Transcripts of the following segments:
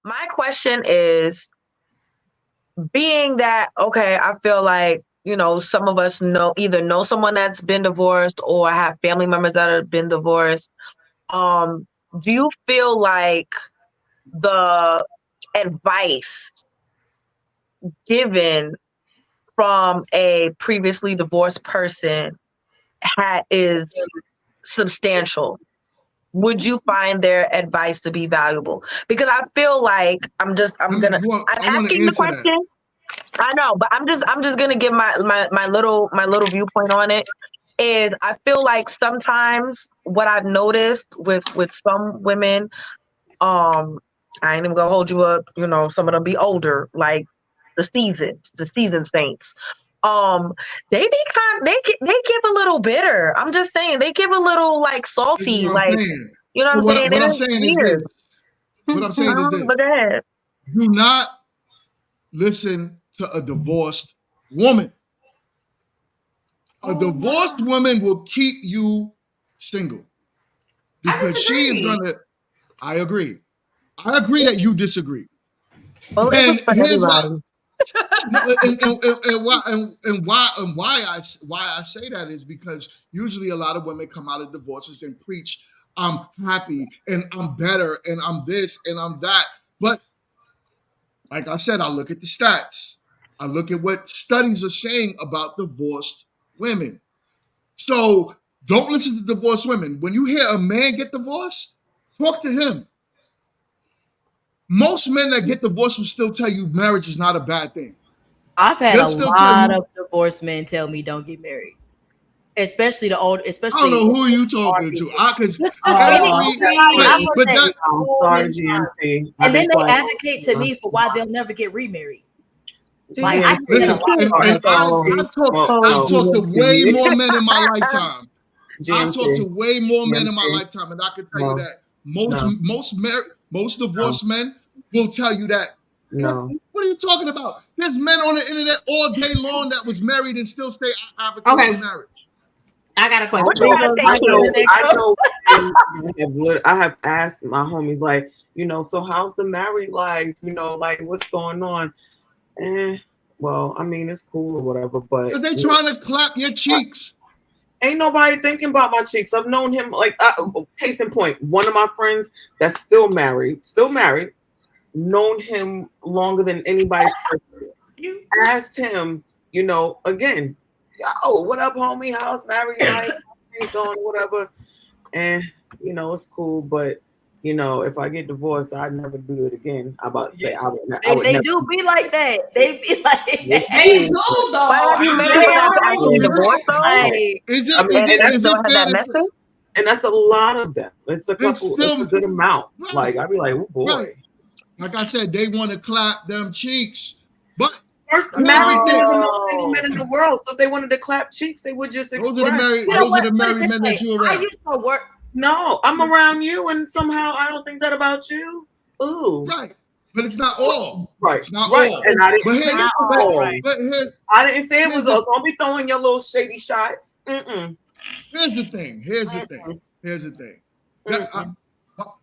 my question is, being that, okay, I feel like, some of us either know someone that's been divorced or have family members that have been divorced. Do you feel like the advice given from a previously divorced person is substantial? Would you find their advice to be valuable? Because I feel like I'm asking the question. That. I know, but I'm just gonna give my little viewpoint on it. Is I feel like sometimes what I've noticed with some women, I ain't even gonna hold you up, some of them be older, like the seasoned saints. They be they give a little bitter. I'm just saying, they give a little like salty, like, you know what I'm saying? What I'm saying is this. What I'm saying is this. But go ahead. Do not listen to a divorced woman. A divorced woman will keep you single because she is gonna. I agree that you disagree. Well, and here's why. Why I say that is because usually a lot of women come out of divorces and preach, I'm happy and I'm better and I'm this and I'm that. But like I said, I look at the stats. I look at what studies are saying about divorced women. So don't listen to divorced women. When you hear a man get divorced, talk to him. Most men that get divorced will still tell you marriage is not a bad thing. I've had a lot of divorced men tell me don't get married. Especially the old, especially. I don't know who you talking to. I'm sorry, GMT. And then they advocate to me for why they'll never get remarried. Like, I've talked to way more men in my lifetime. I've talked to way more men in my lifetime, and I can tell you that most divorced men will tell you that. No. What are you talking about? There's men on the internet all day long that was married and still stay advocating marriage. I got a question. I have asked my homies, like, so how's the married life? Like, what's going on? Well, I mean, it's cool or whatever, but because they trying to clap your cheeks. Ain't nobody thinking about my cheeks. I've known him, like, case in point, one of my friends that's still married, known him longer than anybody's person. You asked him, again, yo, what up, homie? How's married life? Things going, whatever. And, it's cool, but if I get divorced, I'd never do it again. I'm about to say I would they never. do be like that. They be like that. They do though. Have you married after divorce though? And that's a lot of them. It's a couple. It's a good amount. Right. Like I'd be like, oh boy. Right. Like I said, they want to clap them cheeks, but first, imagine they're the most single men in the world. So if they wanted to clap cheeks, they would just express. Those are the married men that you around. I used to work. No, I'm around you, and somehow I don't think that about you. Ooh, right, but it's not all. Right, it's not right. all. And I didn't say it was all. I didn't say it was all. So don't be throwing your little shady shots. Here's the thing.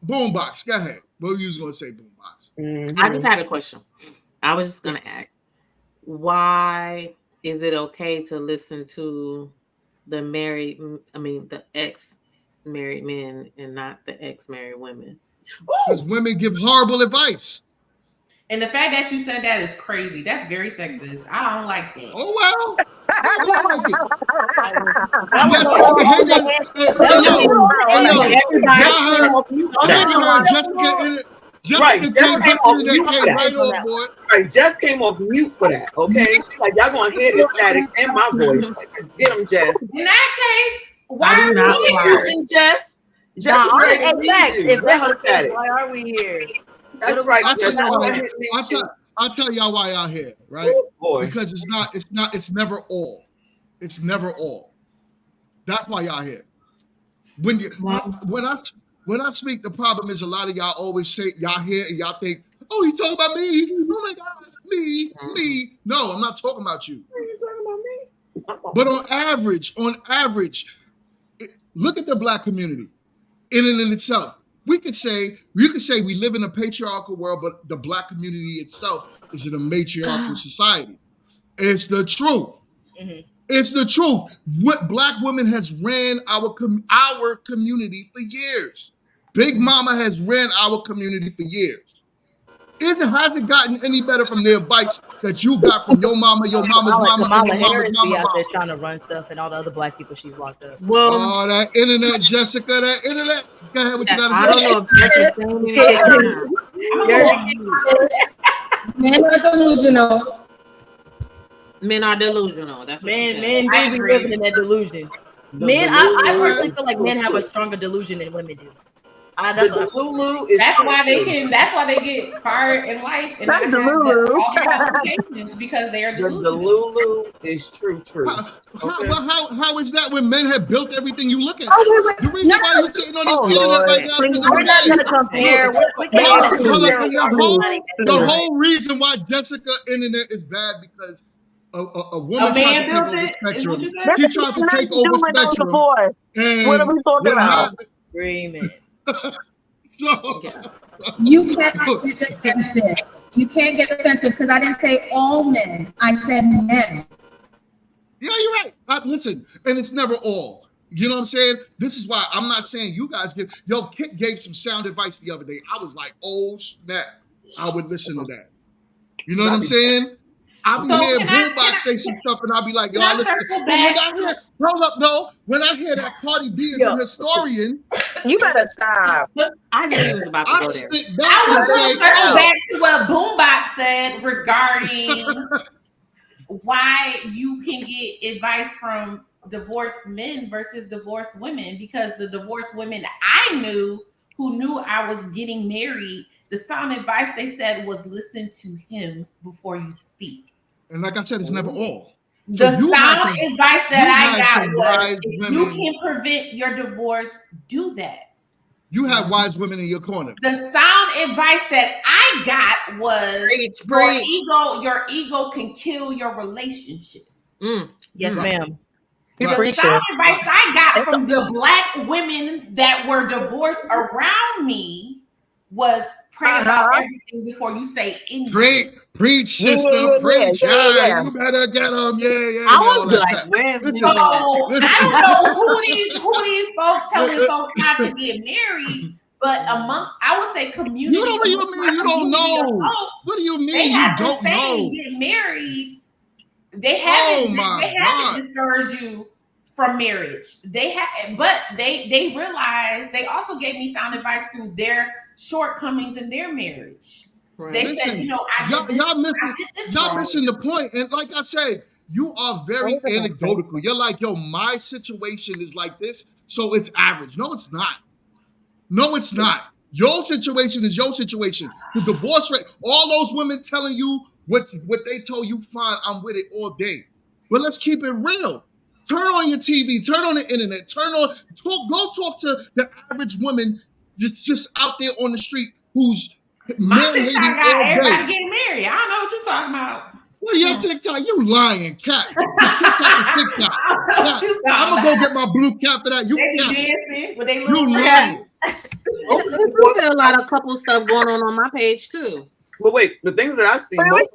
Boombox, go ahead. What were you going to say, Boombox? I just had a question. I was just going to ask, why is it okay to listen to the ex-married men and not the ex-married women? Because women give horrible advice. And the fact that you said that is crazy. That's very sexist. I don't like that. Oh, well. Jess came off mute for that. Okay, she's like, y'all gonna hear the static in my voice. Get them, Jess. In that case, why are we using Jess? If that's the case, why are we here? That's right. I'll tell y'all why y'all here, right? Because it's never all. It's never all. That's why y'all here. When I speak, the problem is a lot of y'all always say y'all here and y'all think, oh, he's talking about me. Oh my God, me. No, I'm not talking about you. You're talking about me. But on average, look at the Black community in and in itself. you could say we live in a patriarchal world, but the Black community itself is in a matriarchal society. It's the truth. Mhm. It's the truth. What Black women has ran our community for years. Big Mama has ran our community for years. It hasn't gotten any better from the advice that you got from your mama, your mama's mama, and Kamala your mama's Harris be mama. out there trying to run stuff, and all the other Black people she's locked up. Well, Oh, that internet, Jessica, that internet. Go ahead, what you got to say? I don't know if that's the same Men are delusional. Men are delusional. That's what Men she do be living in that delusion. Men, I personally feel like men have a stronger delusion than women do. That's why they get fired in life and That's not have all the qualifications because they are delusional. The Delulu is true. How is that when men have built everything you look at? Oh, The reason why you're sitting on this internet right now is We're not going to compare. The whole reason why Jessica internet is bad because a woman tried to take over Spectrum. She tried to take over Spectrum. What are we talking about? Screaming. You cannot get defensive. You can't get defensive because I didn't say all men. I said men. Yeah, you're right. Listen, and it's never all. You know what I'm saying? This is why I'm not saying you guys give. Yo, Kit gave some sound advice the other day. I was like, oh snap. I would listen to that. You know what I'm saying? I'll be hearing Boombox say some stuff, and I'll be like, yo, I listen. When I hear that Cardi B is an historian, you better stop. I knew he was about to go there. I was going to circle back to what Boombox said regarding why you can get advice from divorced men versus divorced women, because the divorced women I knew who knew I was getting married, the sound advice they said was listen to him before you speak. And like I said, it's never all. The sound advice that I got was, if you can prevent your divorce, do that. You have wise women in your corner. The sound advice that I got was your ego can kill your relationship. Yes, ma'am. The sound advice I got from the Black women that were divorced around me was pray about everything before you say anything. Preach, sister, preach. Yeah. You better get them. Yeah. I was like, where's I don't know who these folks telling folks not to get married, but I would say community. What do you mean you don't know? What do you mean you don't know? Get married. They haven't discouraged you from marriage. But they realized, they also gave me sound advice through their shortcomings in their marriage. Right. They said, y'all missing the point. And like I said, you are very anecdotal. You're like, yo, my situation is like this, so it's average. No, it's not. Your situation is your situation. The divorce rate, all those women telling you what they told you, fine, I'm with it all day. But let's keep it real. Turn on your TV, turn on the internet, go talk to the average woman just out there on the street who's man-hating all day. Everybody getting married. I don't know what you're talking about. Well, your TikTok, you lying cat. TikTok is TikTok. I'm gonna go get my blue cap for that. You dancing with they little lying. There's a lot of couple stuff going on my page too. But wait, the things that I see, most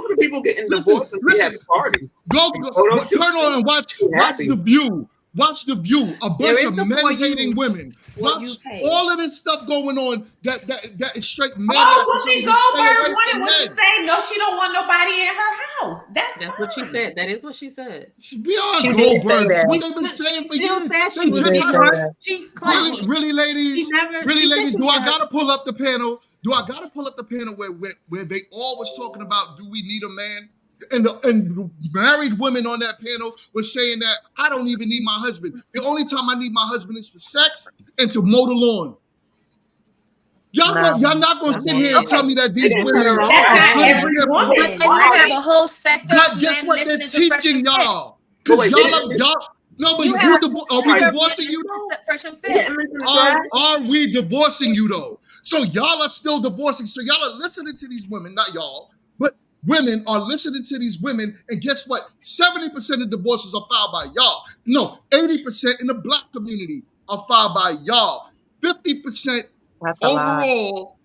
of the people getting divorced and we have parties. Go turn on and watch The View. Watch The View. A bunch of men-hating women. Watch all of this stuff going on that is straight men. Whoopi Goldberg wanted what she say. No, she don't want nobody in her house. That's what she said. That is what she said. Beyond Goldberg. What they've been saying for years. She's claiming. Really, ladies, do I gotta pull up the panel? Where they all was talking about, do we need a man? And the married women on that panel was saying that I don't even need my husband. The only time I need my husband is for sex and to mow the lawn. Y'all not gonna sit here and tell me that these women you have a whole sector. Guess what they're teaching y'all? Because y'all. No, but are we divorcing you though? Are we divorcing you though? So y'all are still divorcing. So y'all are listening to these women, not y'all, but women are listening to these women. And guess what? 70% of divorces are filed by y'all. No, 80% in the Black community are filed by y'all. 50% That's a lie. Overall,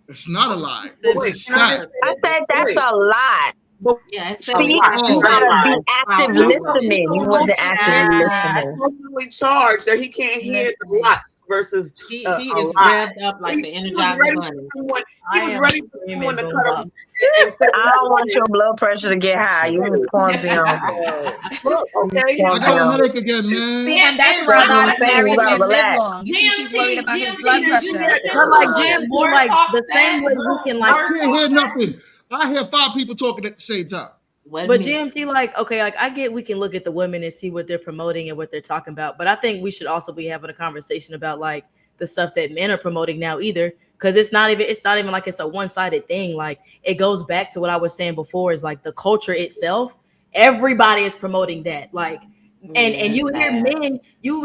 it's not a lie. But It's a wait, can I stat. I said that's Wait. a lie. But Yeah, it's See, a you lot. Oh. gotta be active Wow. listening. You wasn't actively listening. emotionally charged that he can't hear the lots versus He a is lot. revved up like the He was Energizer ready Bunny. for someone. I He was am ready for screaming someone to boom cut him. bop. I don't want your blood pressure to get high. You need to calm down. Look, okay, Calm I got a down. headache again, man. See, and that's And why a That's what lot I'm of saying. You married gotta men live relax. long. You see, she's worried about his blood pressure. But like the same way we can like, I can't hear nothing. I hear 5 people talking at the same time. but GMT, like, okay, like I get we can look at the women and see what they're promoting and what they're talking about, but I think we should also be having a conversation about like the stuff that men are promoting now either, because it's not even like it's a one-sided thing. Like it goes back to what I was saying before, is like the culture itself. Everybody is promoting that, like, and you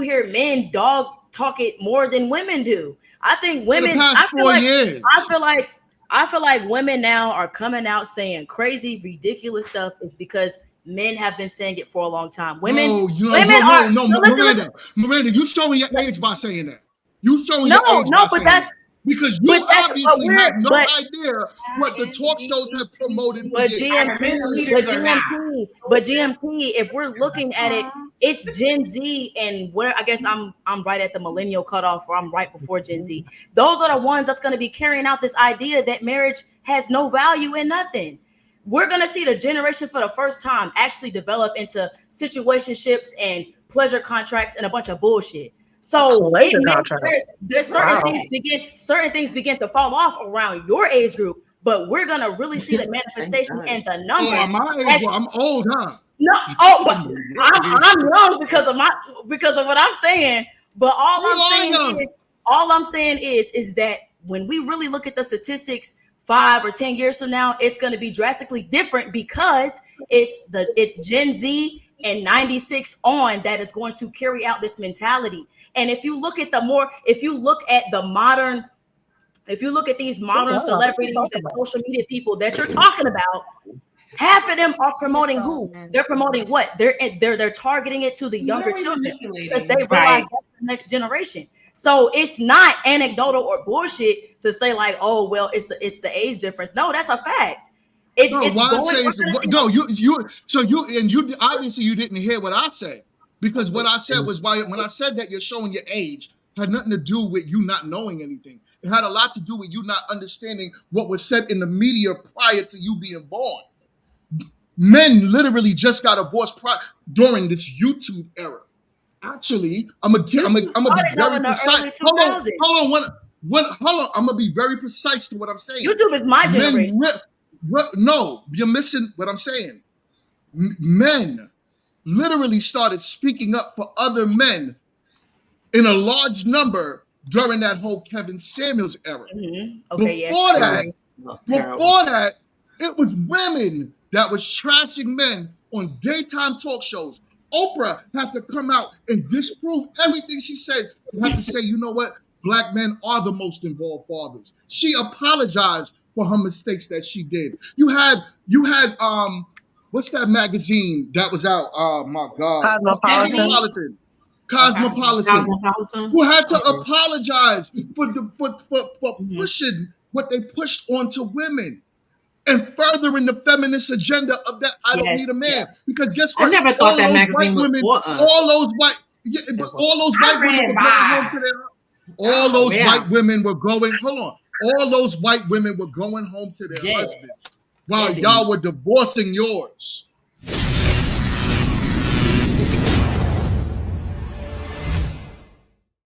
hear men dog talk it more than women do. I think women. For the past 4 years. I feel like women now are coming out saying crazy, ridiculous stuff is because men have been saying it for a long time. Women Miranda, you showing your age by saying that. You showing your age by saying that. Because you obviously have no idea what the talk shows have promoted. But GMT, if we're looking at it, it's Gen Z, and where I guess I'm right at the millennial cutoff, or I'm right before Gen Z. Those are the ones that's going to be carrying out this idea that marriage has no value in nothing. We're going to see the generation for the first time actually develop into situationships and pleasure contracts and a bunch of bullshit. So there's certain things begin to fall off around your age group, but we're gonna really see the manifestation and the numbers. I'm old, huh? No, but I'm young because of what I'm saying. But all I'm saying is that when we really look at the statistics 5 or 10 years from now, it's going to be drastically different because it's Gen Z and 96 on that is going to carry out this mentality. And if you look at these modern celebrities and social media people that you're talking about, half of them are promoting who? They're promoting what? They're targeting it to the younger children because they realize that's the next generation. So it's not anecdotal or bullshit to say like, oh well, it's the age difference. No, that's a fact. You obviously you didn't hear what I said, because what I said was when I said that you're showing your age had nothing to do with you not knowing anything. It had a lot to do with you not understanding what was said in the media prior to you being born. Men literally just got divorced during this YouTube era. Actually, I'm gonna be very precise. Hold on. I'm gonna be very precise to what I'm saying. YouTube is my generation. No, you're missing what I'm saying. Men literally started speaking up for other men in a large number during that whole Kevin Samuels era. Mm-hmm. Before that, it was women that was trashing men on daytime talk shows. Oprah had to come out and disprove everything she said. You have to say, you know what? Black men are the most involved fathers. She apologized for her mistakes that she did. You had what's that magazine that was out? Oh my God. Cosmopolitan. Who had to apologize for pushing what they pushed onto women and furthering the feminist agenda of that I don't need a man. Yeah. Because guess what? I never thought that magazine was for us. All those white women were going home to their All those white women were going home to their husbands while y'all were divorcing yours.